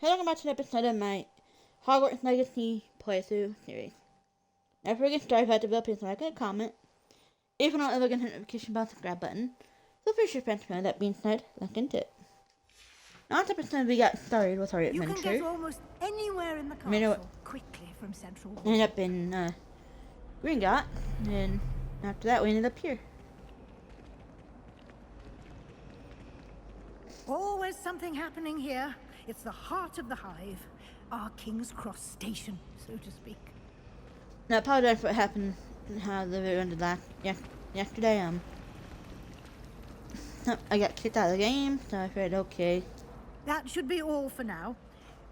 welcome back to an episode of my Hogwarts Legacy playthrough series. Now, before we get started, if I have to build, please like and comment. If you don't ever get a notification about the subscribe button, feel free to share friends. That being said, let's get into it. Last episode, we got started with our adventure. You can get almost anywhere in the castle quickly from Central. Ended up in Gringotts, and after that, we ended up here. Always something happening here. It's the heart of the hive, our King's Cross station, so to speak. Now, I apologize for what happened, how the video ended yesterday. I got kicked out of the game, so I said, okay. That should be all for now.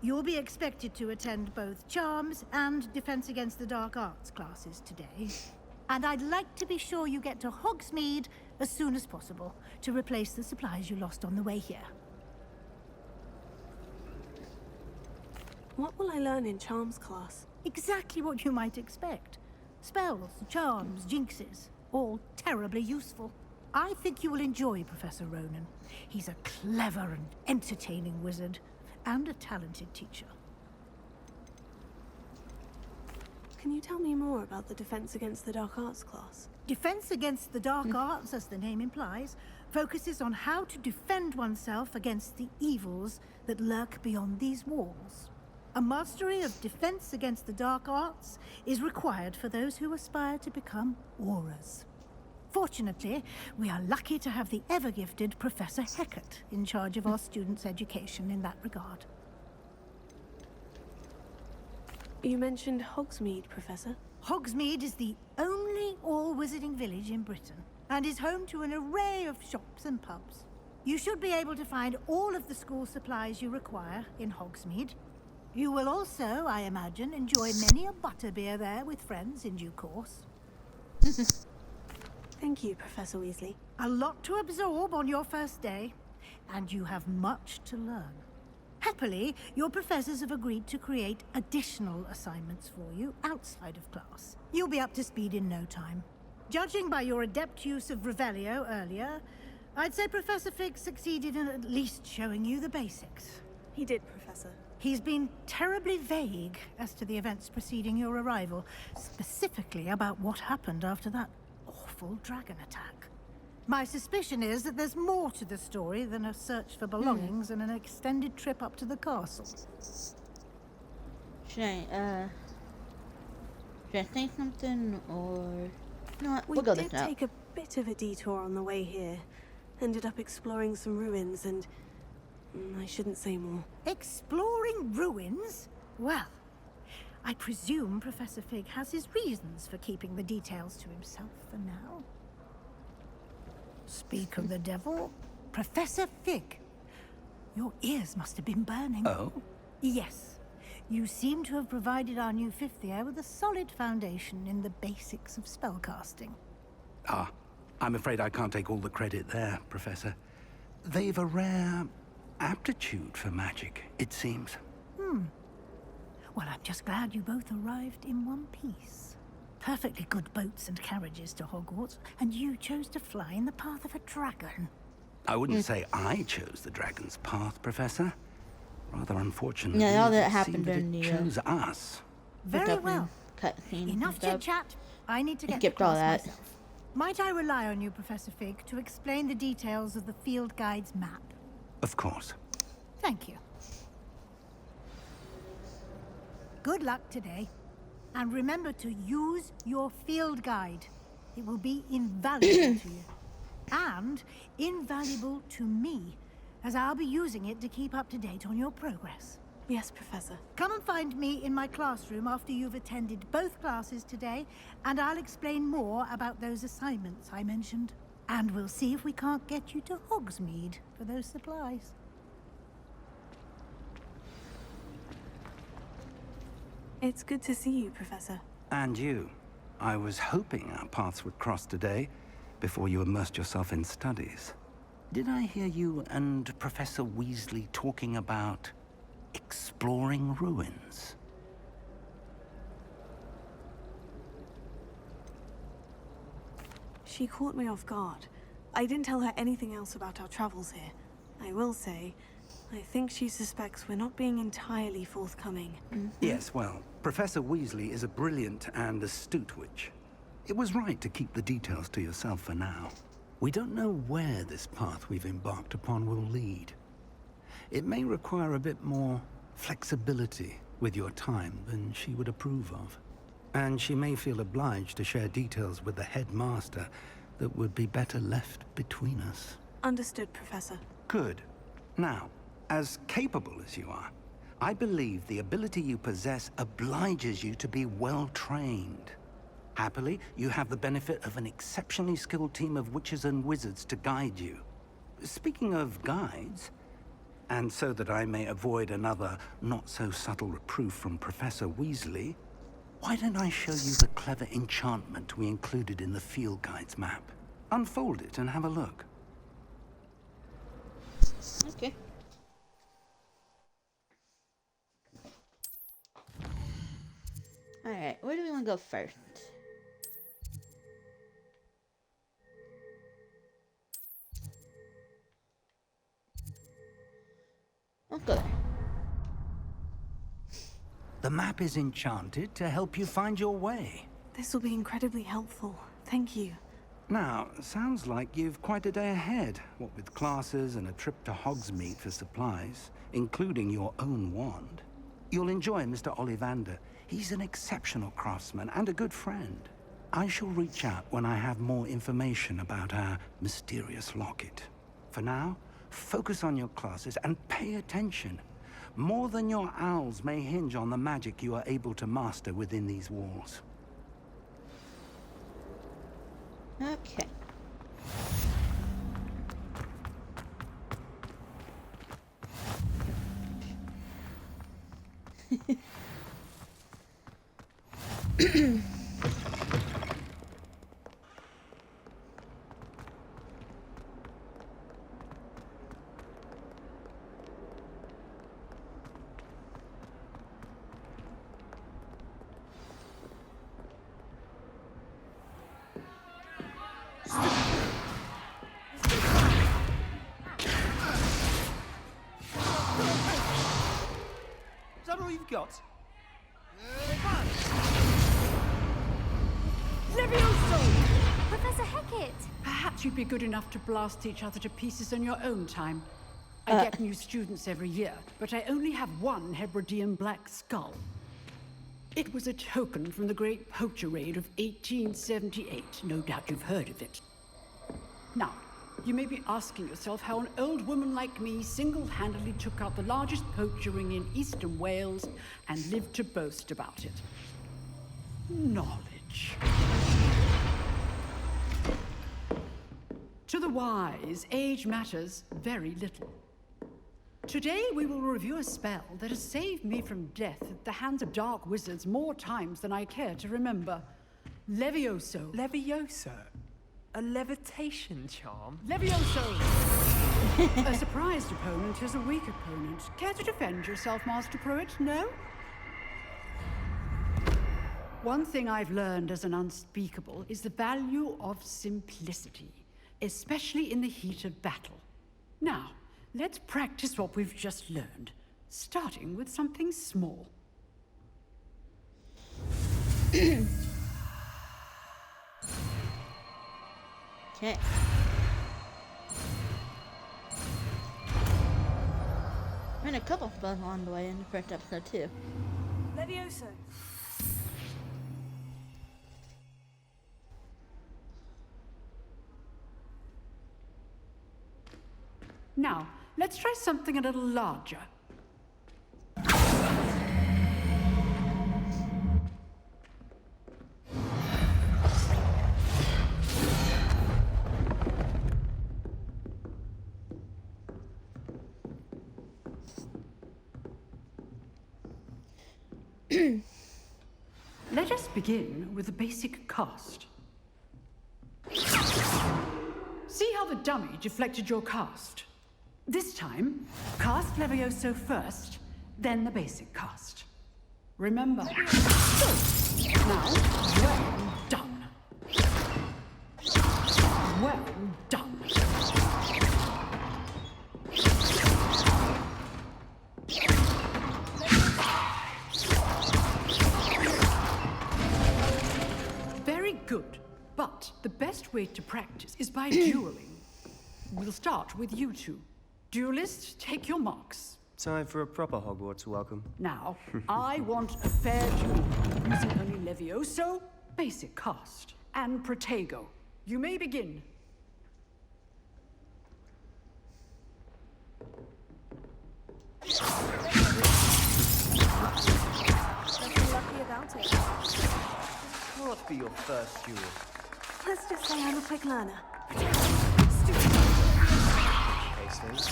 You'll be expected to attend both Charms and Defense Against the Dark Arts classes today. And I'd like to be sure you get to Hogsmeade as soon as possible to replace the supplies you lost on the way here. What will I learn in Charms class? Exactly what you might expect. Spells, charms, jinxes, all terribly useful. I think you will enjoy Professor Ronan. He's a clever and entertaining wizard, and a talented teacher. Can you tell me more about the Defense Against the Dark Arts class? Defense Against the Dark Arts, as the name implies, focuses on how to defend oneself against the evils that lurk beyond these walls. A mastery of Defense Against the Dark Arts is required for those who aspire to become Aurors. Fortunately, we are lucky to have the ever-gifted Professor Hecat in charge of our students' education in that regard. You mentioned Hogsmeade, Professor. Hogsmeade is the only all-wizarding village in Britain, and is home to an array of shops and pubs. You should be able to find all of the school supplies you require in Hogsmeade. You will also, I imagine, enjoy many a butterbeer there with friends in due course. Thank you, Professor Weasley. A lot to absorb on your first day, and you have much to learn. Happily, your professors have agreed to create additional assignments for you outside of class. You'll be up to speed in no time. Judging by your adept use of Revelio earlier, I'd say Professor Fig succeeded in at least showing you the basics. He did, Professor. He's been terribly vague as to the events preceding your arrival, specifically about what happened after that awful dragon attack. My suspicion is that there's more to the story than a search for belongings and an extended trip up to the castle. Should I say something, or... You know what, We we'll go did this out. take a bit of a detour on the way here. Ended up exploring some ruins and... I shouldn't say more. Exploring ruins? Well, I presume Professor Fig has his reasons for keeping the details to himself for now. Speak of the devil, Professor Fig. Your ears must have been burning. Oh? Yes. You seem to have provided our new fifth year with a solid foundation in the basics of spellcasting. Ah, I'm afraid I can't take all the credit there, Professor. They've a rare aptitude for magic, it seems. Well, I'm just glad you both arrived in one piece. Perfectly good boats and carriages to Hogwarts, and you chose to fly in the path of a dragon. I wouldn't say I chose the dragon's path, Professor. Rather unfortunately, Yeah, all that it happened seemed during it the, chose us. Very well. Cutscene. Enough chit-chat. I need to get to skipped all class that. myself. Might I rely on you, Professor Fig, to explain the details of the field guide's map? Of course. Thank you. Good luck today. And remember to use your field guide. It will be invaluable to you. And invaluable to me, as I'll be using it to keep up to date on your progress. Yes, Professor. Come and find me in my classroom after you've attended both classes today, and I'll explain more about those assignments I mentioned. And we'll see if we can't get you to Hogsmeade for those supplies. It's good to see you, Professor. And you. I was hoping our paths would cross today, before you immersed yourself in studies. Did I hear you and Professor Weasley talking about exploring ruins? She caught me off guard. I didn't tell her anything else about our travels here. I will say, I think she suspects we're not being entirely forthcoming. Yes, well, Professor Weasley is a brilliant and astute witch. It was right to keep the details to yourself for now. We don't know where this path we've embarked upon will lead. It may require a bit more flexibility with your time than she would approve of. And she may feel obliged to share details with the headmaster that would be better left between us. Understood, Professor. Good. Now, as capable as you are, I believe the ability you possess obliges you to be well-trained. Happily, you have the benefit of an exceptionally skilled team of witches and wizards to guide you. Speaking of guides, and so that I may avoid another not-so-subtle reproof from Professor Weasley, why don't I show you the clever enchantment we included in the field guide's map? Unfold it and have a look. Okay. Alright, where do we want to go first? Let's go there. The map is enchanted to help you find your way. This will be incredibly helpful. Thank you. Now, sounds like you've quite a day ahead, what with classes and a trip to Hogsmeade for supplies, including your own wand. You'll enjoy Mr. Ollivander. He's an exceptional craftsman and a good friend. I shall reach out when I have more information about our mysterious locket. For now, focus on your classes and pay attention. More than your owls may hinge on the magic you are able to master within these walls. Okay. Is that all you've got? Professor Hecat! Perhaps you'd be good enough to blast each other to pieces on your own time. I get new students every year, but I only have one Hebridean black skull. It was a token from the Great Poacher Raid of 1878. No doubt you've heard of it. Now, you may be asking yourself how an old woman like me single-handedly took out the largest poacher ring in eastern Wales and lived to boast about it. Knowledge. To the wise, age matters very little. Today we will review a spell that has saved me from death at the hands of dark wizards more times than I care to remember. Levioso. Levioso? A levitation charm? Levioso! A surprised opponent is a weak opponent. Care to defend yourself, Master Pruitt? No? One thing I've learned as an unspeakable is the value of simplicity, especially in the heat of battle. Now, let's practice what we've just learned, starting with something small. Okay. And a couple spells along the way in the first episode too. Levioso. Now, let's try something a little larger. Let us begin with the basic cast. See how the dummy deflected your cast? This time, cast Levioso first, then the basic cast. Remember. Now, well done. Well done. best way to practice is by dueling. We'll start with you two. Duelists, take your marks. Time for a proper Hogwarts welcome. Now, I want a fair duel, using only Levioso, basic cast, and Protego. You may begin. Nothing lucky about it. What be your first duel? Let's just say I'm a quick learner. Hastings?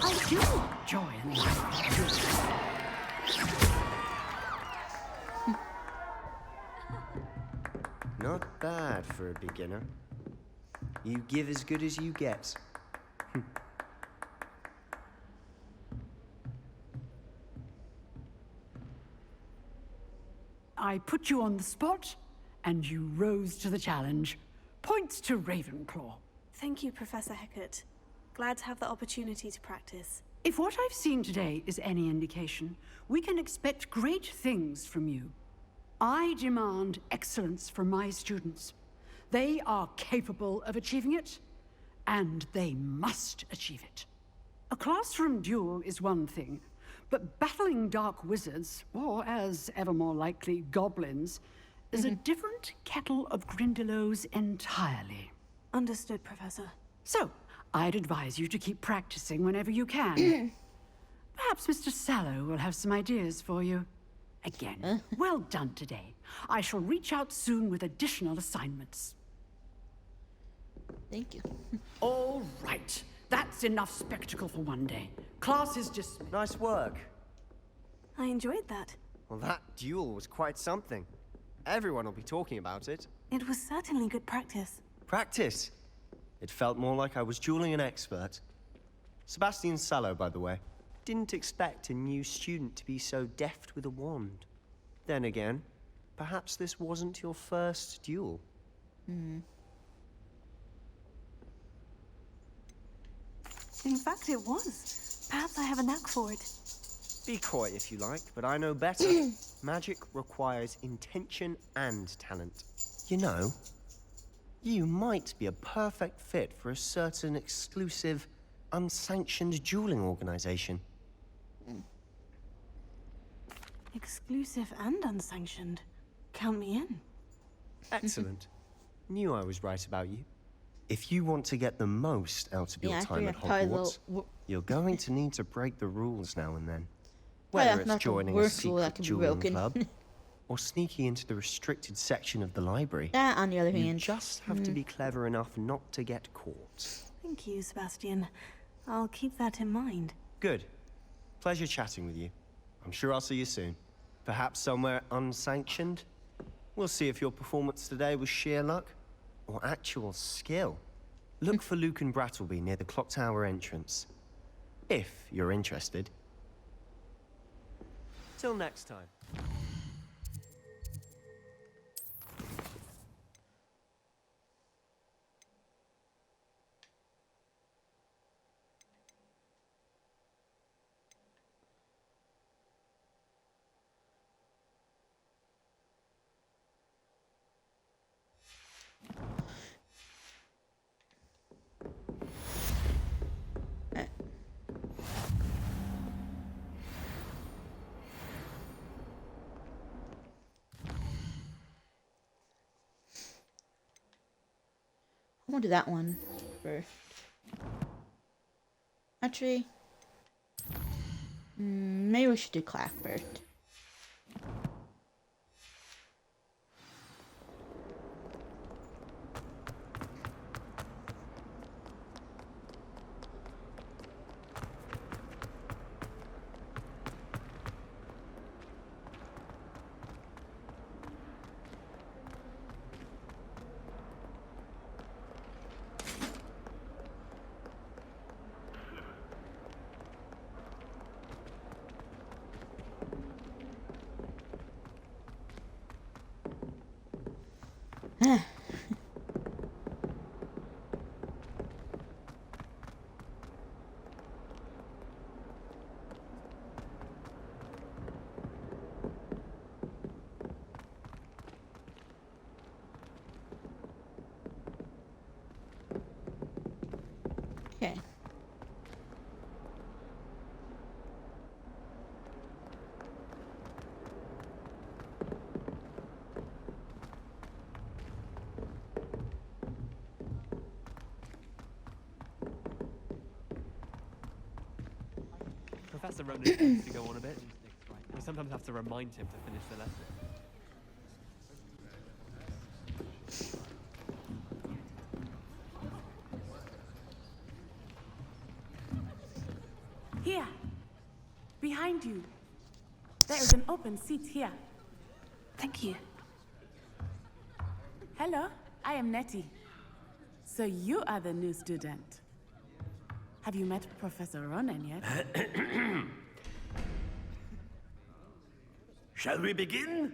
I do join. Not bad for a beginner. You give as good as you get. I put you on the spot, and you rose to the challenge. Points to Ravenclaw. Thank you, Professor Hecat. Glad to have the opportunity to practice. If what I've seen today is any indication, we can expect great things from you. I demand excellence from my students. They are capable of achieving it, and they must achieve it. A classroom duel is one thing, but battling dark wizards, or as ever more likely, goblins, is a different kettle of Grindylows entirely. Understood, Professor. So, I'd advise you to keep practicing whenever you can. Perhaps Mr. Sallow will have some ideas for you. Again, well done today. I shall reach out soon with additional assignments. Thank you. All right. That's enough spectacle for one day. Class is dismissed. Nice work. I enjoyed that. Well, that duel was quite something. Everyone will be talking about it. It was certainly good practice. Practice. It felt more like I was dueling an expert. Sebastian Sallow, by the way. Didn't expect a new student to be so deft with a wand. Then again, perhaps this wasn't your first duel. In fact, it was. Perhaps I have a knack for it. Be coy if you like, but I know better. Magic requires intention and talent. You know, you might be a perfect fit for a certain exclusive, unsanctioned dueling organization. Exclusive and unsanctioned. Count me in. Excellent. Knew I was right about you. If you want to get the most out of your time at Hogwarts, you're going to need to break the rules now and then. Whether it's joining a secret dueling club, or sneaking into the restricted section of the library. That, on the other You hand, just have to be clever enough not to get caught. Thank you, Sebastian. I'll keep that in mind. Good. Pleasure chatting with you. I'm sure I'll see you soon. Perhaps somewhere unsanctioned? We'll see if your performance today was sheer luck or actual skill. Look for Luke and Brattleby near the clock tower entrance. If you're interested. Till next time. I want to do that one first. Actually, maybe we should do class first. Professor Ronan tends to go on a bit. We sometimes have to remind him to finish the lesson. Here, behind you. There is an open seat here. Thank you. Hello, I am Nettie. So you are the new student. Have you met Professor Ronan yet? Shall we begin?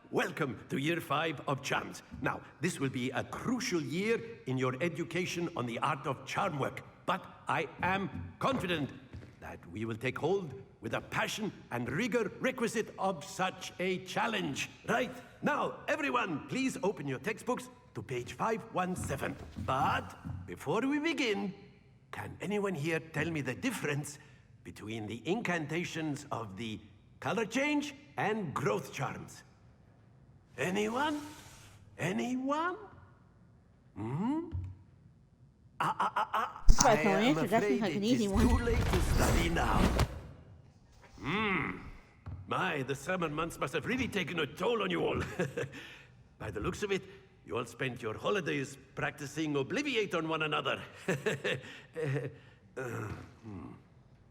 Welcome to Year 5 of Charms. Now, this will be a crucial year in your education on the art of charm work, but I am confident that we will take hold with a passion and rigor requisite of such a challenge. Right, now, everyone, please open your textbooks to page 517. But before we begin, can anyone here tell me the difference between the incantations of the color change and growth charms? Anyone? Anyone? Hmm? I am afraid it is too late to study now. My, the summer months must have really taken a toll on you all. By the looks of it, you all spent your holidays practicing Obliviate on one another.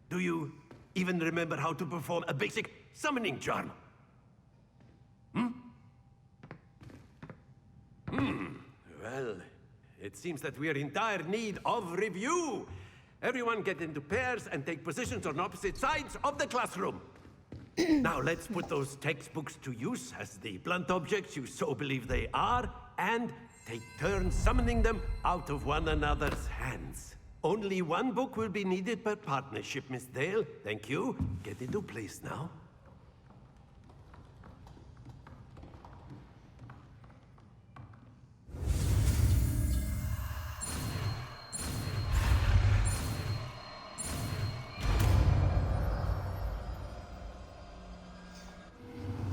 Do you even remember how to perform a basic summoning charm? Well, it seems that we are in dire need of review. Everyone get into pairs and take positions on opposite sides of the classroom. Now let's put those textbooks to use as the blunt objects you so believe they are, and take turns summoning them out of one another's hands. Only one book will be needed per partnership, Miss Dale. Thank you. Get into place now.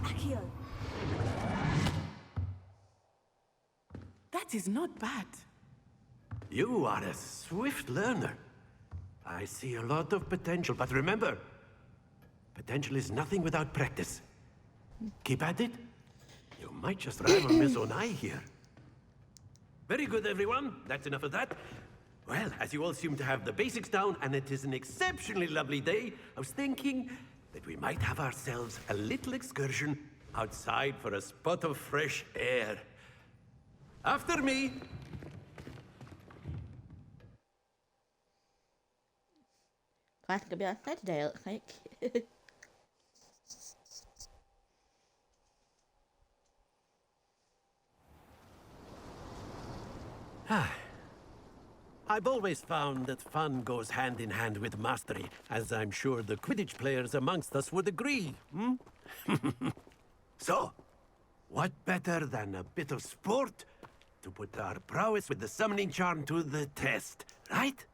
Akio. That is not bad. You are a swift learner. I see a lot of potential, but remember, potential is nothing without practice. Keep at it. You might just rival Miss Onai here. Very good, everyone. That's enough of that. Well, as you all seem to have the basics down, and it is an exceptionally lovely day, I was thinking that we might have ourselves a little excursion outside for a spot of fresh air. After me. Class could be outside today, it looks like. I've always found that fun goes hand in hand with mastery, as I'm sure the Quidditch players amongst us would agree. So, what better than a bit of sport to put our prowess with the summoning charm to the test, right?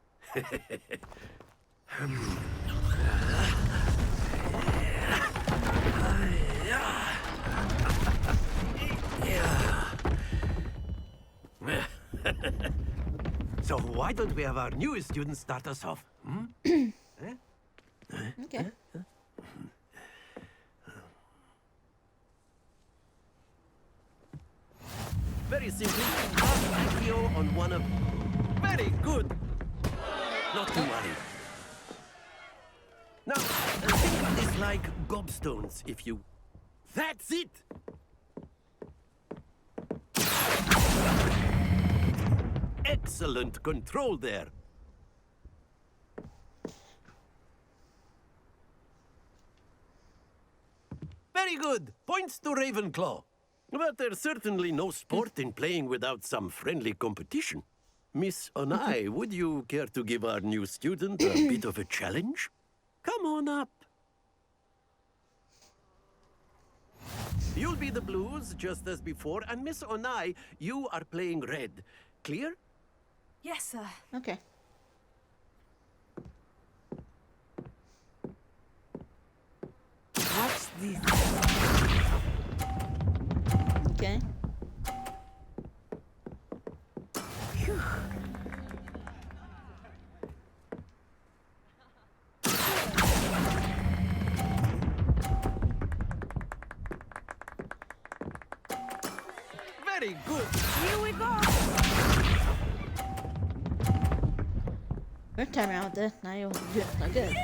So why don't we have our newest student start us off? Okay. Very simply, cast Accio on one of... Very good! Not to worry. Now, think of this like gobstones, if you... That's it! Excellent control there. Very good. Points to Ravenclaw. But there's certainly no sport in playing without some friendly competition. Miss Onai, would you care to give our new student a bit of a challenge? Come on up. You'll be the blues, just as before, and Miss Onai, you are playing red. Clear? Yes, sir. Okay. Watch this. Okay. Very good. Here we go. First time around with this, now you're doing it so good.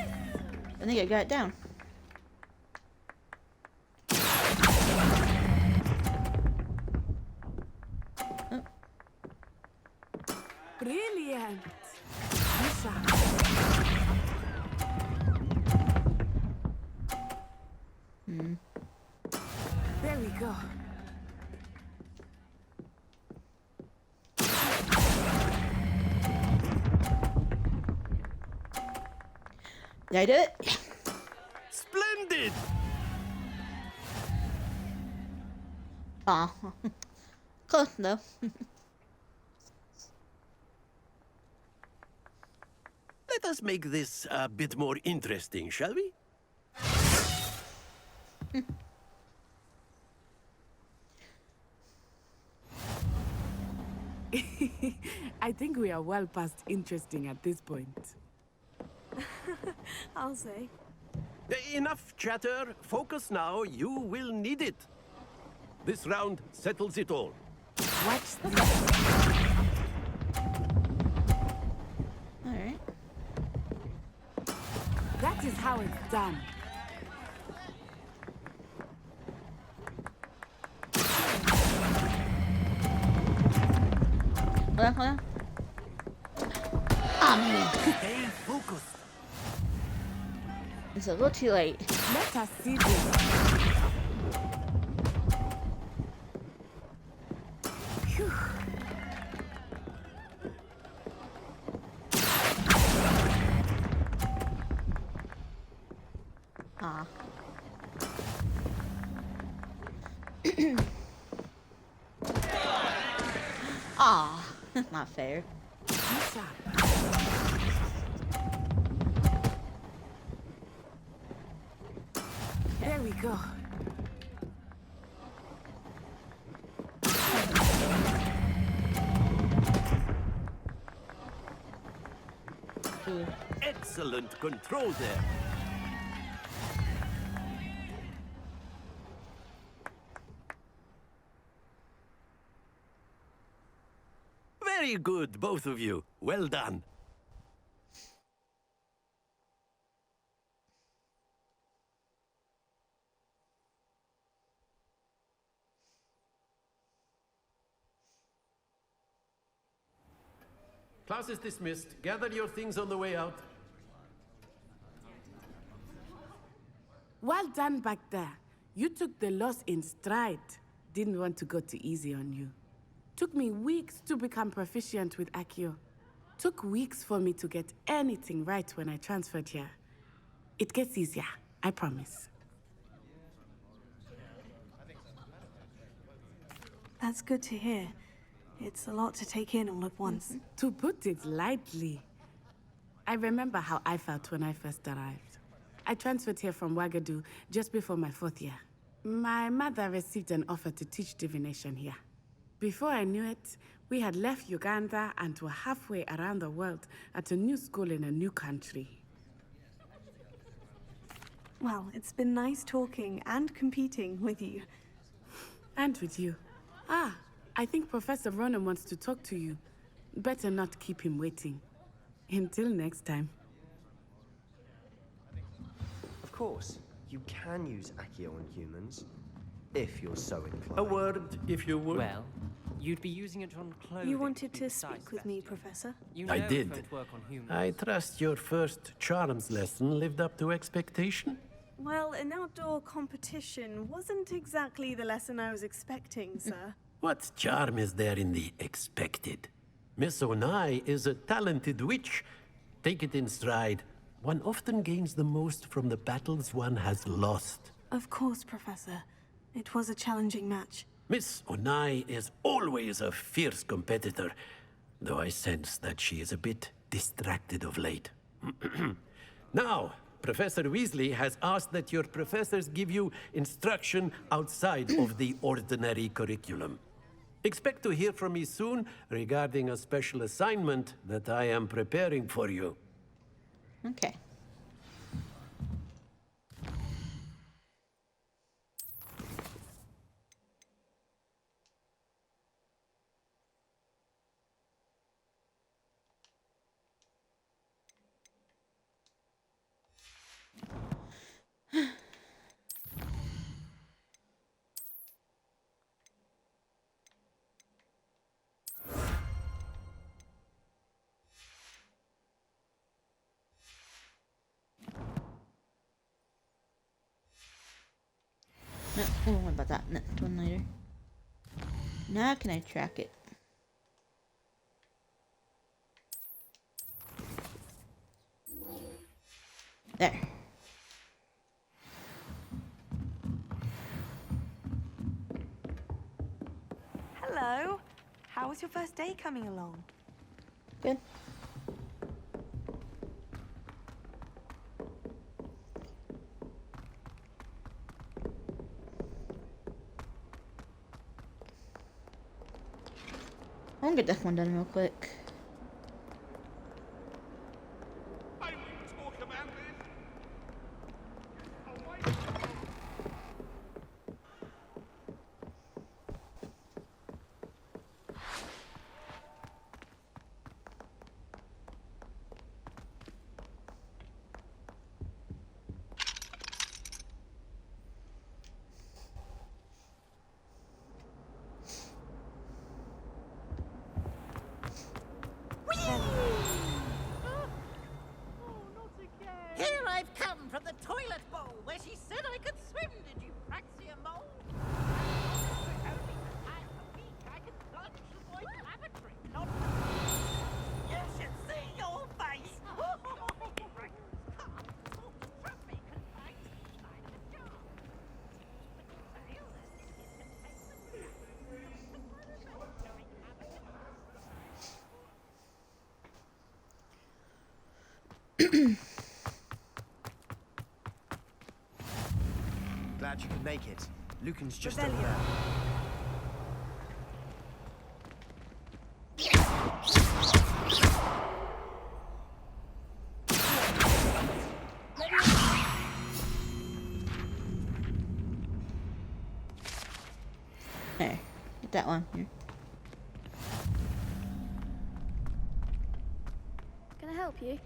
I think I got it down. Oh. Brilliant. There we go. Did I do it? Splendid. Aw. Close though. Let us make this a bit more interesting, shall we? I think we are well past interesting at this point. I'll say. Enough chatter. Focus now. You will need it. This round settles it all. Watch this. Alright. That is how it's done. Hold on. Ah, man. Stay focused. It's a little too late. Let us see this. Phew. Ah. Ah, that's not fair. What's up? There we go. Excellent control there. Very good, both of you. Well done. Class is dismissed. Gather your things on the way out. Well done back there. You took the loss in stride. Didn't want to go too easy on you. Took me weeks to become proficient with Accio. Took weeks for me to get anything right when I transferred here. It gets easier, I promise. That's good to hear. It's a lot to take in all at once. To put it lightly, I remember how I felt when I first arrived. I transferred here from Ouagadougou just before my 4th year. My mother received an offer to teach divination here. Before I knew it, we had left Uganda and were halfway around the world at a new school in a new country. Well, it's been nice talking and competing with you. And with you. Ah, I think Professor Ronan wants to talk to you. Better not keep him waiting. Until next time. Of course, you can use Accio on humans, if you're so inclined. A word, if you would. Well, you'd be using it on clothing. You wanted to precise, speak with me, Sebastian. Professor? You know I it did. won't work on humans. I trust your first charms lesson lived up to expectation. Well, an outdoor competition wasn't exactly the lesson I was expecting, sir. What charm is there in the expected? Miss Onai is a talented witch. Take it in stride. One often gains the most from the battles one has lost. Of course, Professor. It was a challenging match. Miss Onai is always a fierce competitor, though I sense that she is a bit distracted of late. Now, Professor Weasley has asked that your professors give you instruction outside of the ordinary curriculum. Expect to hear from me soon regarding a special assignment that I am preparing for you. Okay. No, we'll worry about that next one later. Now can I track it? There. Hello. How was your first day coming along? Good. I'm gonna get this one done real quick. Here I've come from the toilet bowl where she said I could swim, did you praxia mole? Only time a week I can plunge the boy's lavatory, not you should see your face! Glad you could make it. Lucan's just over there. There. Get that one here. Can I help you?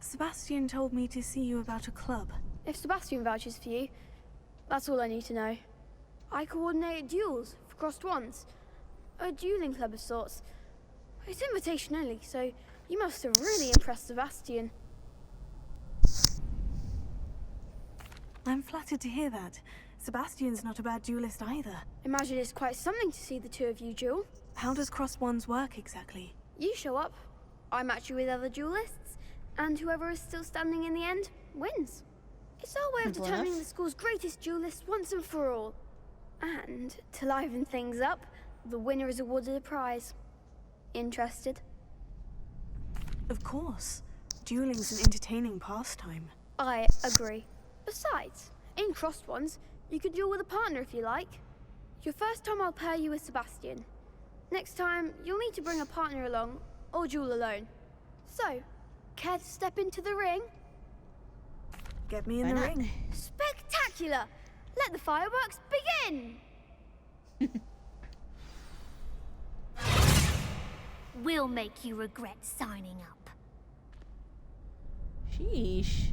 Sebastian told me to see you about a club. If Sebastian vouches for you, that's all I need to know. I coordinate duels for crossed wands. A dueling club of sorts. It's invitation only, so you must have really impressed Sebastian. I'm flattered to hear that. Sebastian's not a bad duelist either. Imagine it's quite something to see the two of you duel. How does crossed wands work exactly? You show up, I match you with other duelists, and whoever is still standing in the end wins. It's our way of Simple determining enough. the school's greatest duelist once and for all. And, to liven things up, the winner is awarded a prize. Interested? Of course. Dueling's an entertaining pastime. I agree. Besides, in crossed ones, you could duel with a partner if you like. Your first time I'll pair you with Sebastian. Next time, you'll need to bring a partner along, or duel alone. So, care to step into the ring? Get me in Why the not? ring. Spectacular! Let the fireworks begin! We'll make you regret signing up. Sheesh.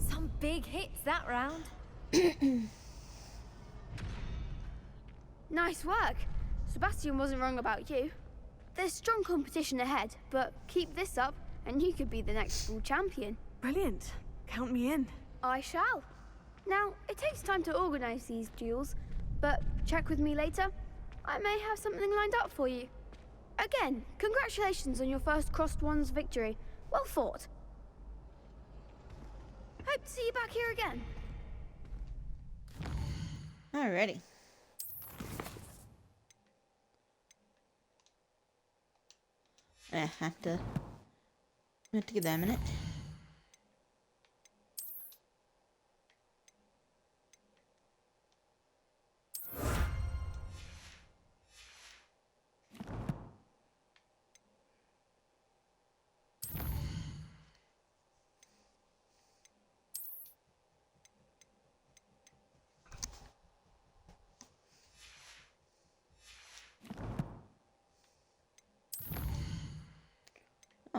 Some big hits that round. Nice work. Sebastian wasn't wrong about you. There's strong competition ahead, but keep this up and you could be the next school champion. Brilliant. Count me in. I shall. Now, it takes time to organize these duels, but check with me later. I may have something lined up for you. Again, congratulations on your first crossed wands victory. Well fought. Hope to see you back here again. Alrighty. I have to give that a minute.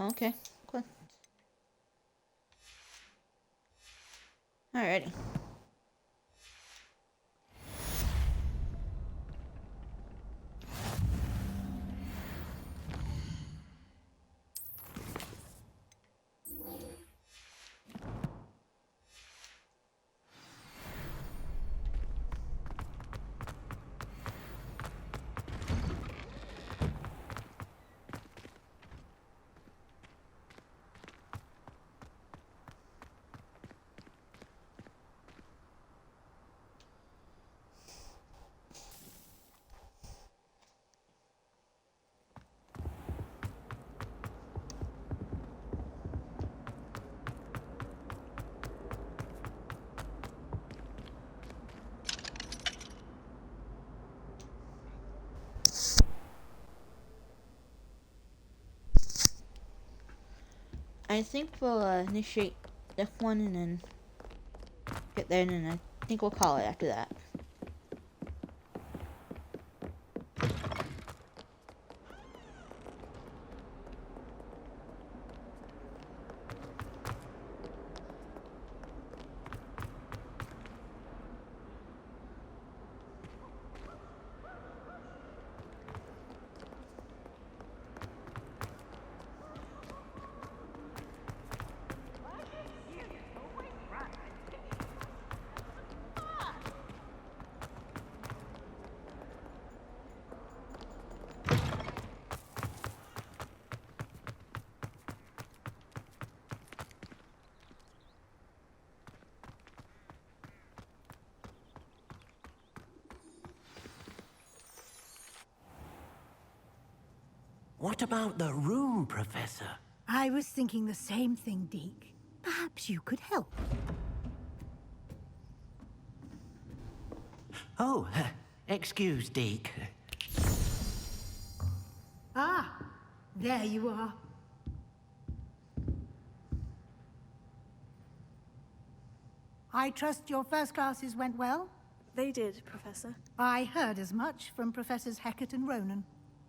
okay. Cool. Alrighty. I think we'll initiate this one and then get there, and then I think we'll call it after that. What about the room, Professor? I was thinking the same thing, Deke. Perhaps you could help. Oh, excuse, Deke. Ah, there you are. I trust your first classes went well? They did, Professor. I heard as much from Professors Hecat and Ronan.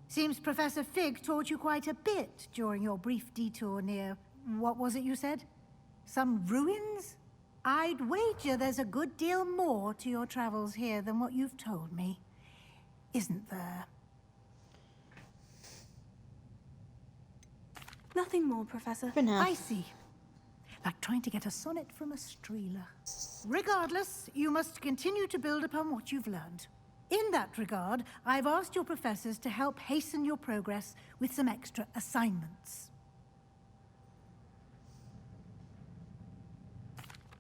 Seems Professor Fig taught you quite a bit during your brief detour near... what was it you said? Some ruins? I'd wager there's a good deal more to your travels here than what you've told me. Isn't there? Nothing more, Professor. For now. I see. Like trying to get a sonnet from a streeler. Regardless, you must continue to build upon what you've learned. In that regard, I've asked your professors to help hasten your progress with some extra assignments.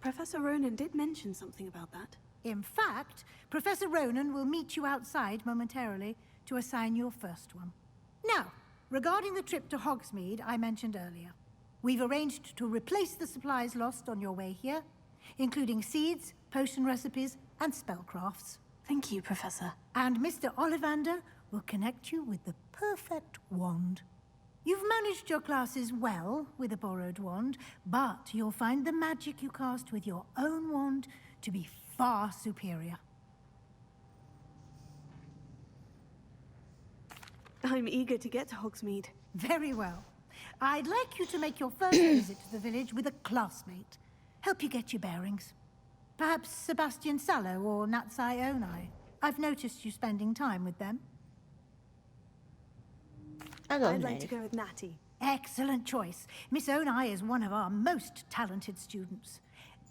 Professor Ronan did mention something about that. In fact, Professor Ronan will meet you outside momentarily to assign your first one. Now, regarding the trip to Hogsmeade I mentioned earlier, we've arranged to replace the supplies lost on your way here, including seeds, potion recipes, and spellcrafts. Thank you, Professor. And Mr. Ollivander will connect you with the perfect wand. You've managed your classes well with a borrowed wand, but you'll find the magic you cast with your own wand to be far superior. I'm eager to get to Hogsmeade. Very well. I'd like you to make your first visit to the village with a classmate. Help you get your bearings. Perhaps Sebastian Sallow or Natsai Onai. I've noticed you spending time with them. I'd like to go with Natty. Excellent choice. Miss Onai is one of our most talented students.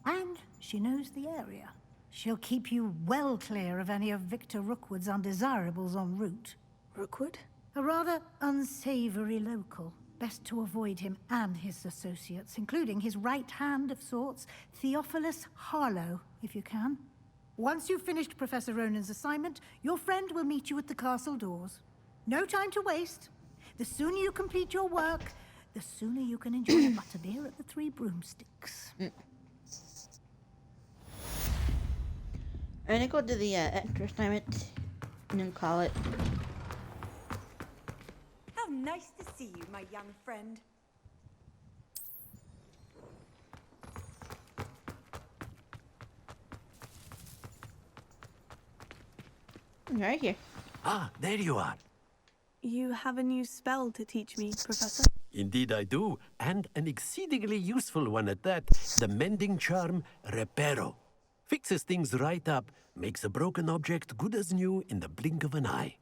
And she knows the area. She'll keep you well clear of any of Victor Rookwood's undesirables en route. Rookwood? A rather unsavory local. Best to avoid him and his associates, including his right hand of sorts, Theophilus Harlow, if you can. Once you've finished Professor Ronan's assignment, your friend will meet you at the castle doors. No time to waste. The sooner you complete your work, the sooner you can enjoy a butterbeer at the Three Broomsticks. I'm gonna go to the extra assignment and then call it. How nice to see you, my young friend. Right here. Ah, there you are. You have a new spell to teach me, Professor? Indeed I do, and an exceedingly useful one at that. The mending charm Reparo. Fixes things right up, makes a broken object good as new in the blink of an eye.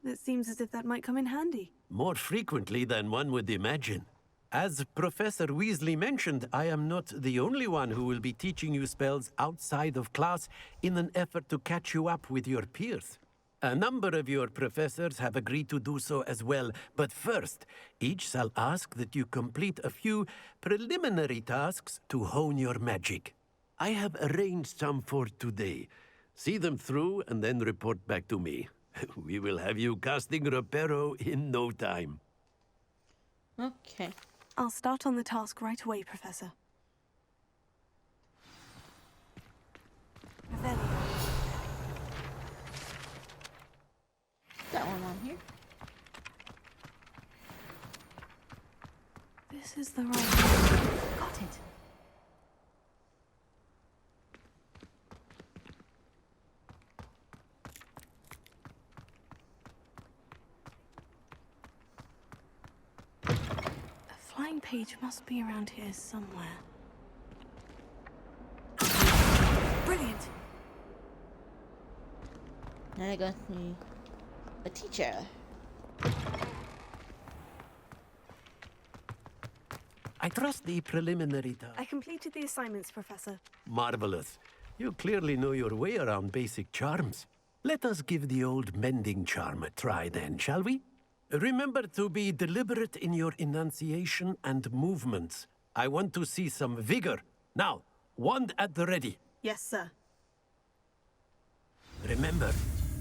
It seems as if that might come in handy. More frequently than one would imagine. As Professor Weasley mentioned, I am not the only one who will be teaching you spells outside of class in an effort to catch you up with your peers. A number of your professors have agreed to do so as well, but first, each shall ask that you complete a few preliminary tasks to hone your magic. I have arranged some for today. See them through and then report back to me. We will have you casting Reparo in no time. Okay. I'll start on the task right away, Professor. Revelio. That one on here. This is the right one. Got it. A flying page must be around here somewhere. Brilliant! Now I got me a teacher. I trust the preliminary task. I completed the assignments, Professor. Marvelous. You clearly know your way around basic charms. Let us give the old mending charm a try then, shall we? Remember to be deliberate in your enunciation and movements. I want to see some vigor. Now, wand at the ready. Yes, sir. Remember,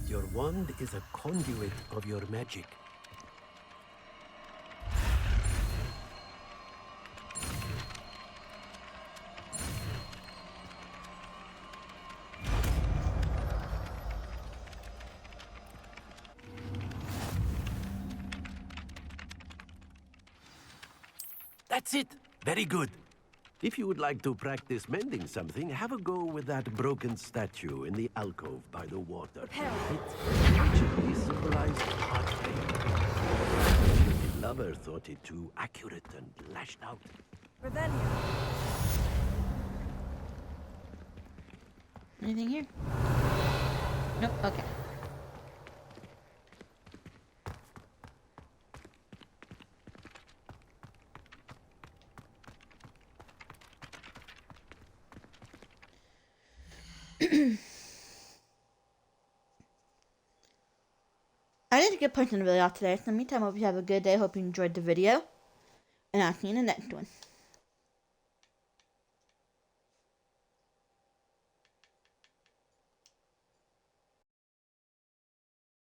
your wand is a conduit of your magic. That's it. Very good. If you would like to practice mending something, have a go with that broken statue in the alcove by the water. It originally symbolized heartbreak. The lover thought it too accurate and lashed out. Revelio. Anything here? Nope. Okay. I did a good punch in the video today. So in the meantime, I hope you have a good day. Hope you enjoyed the video. And I'll see you in the next one.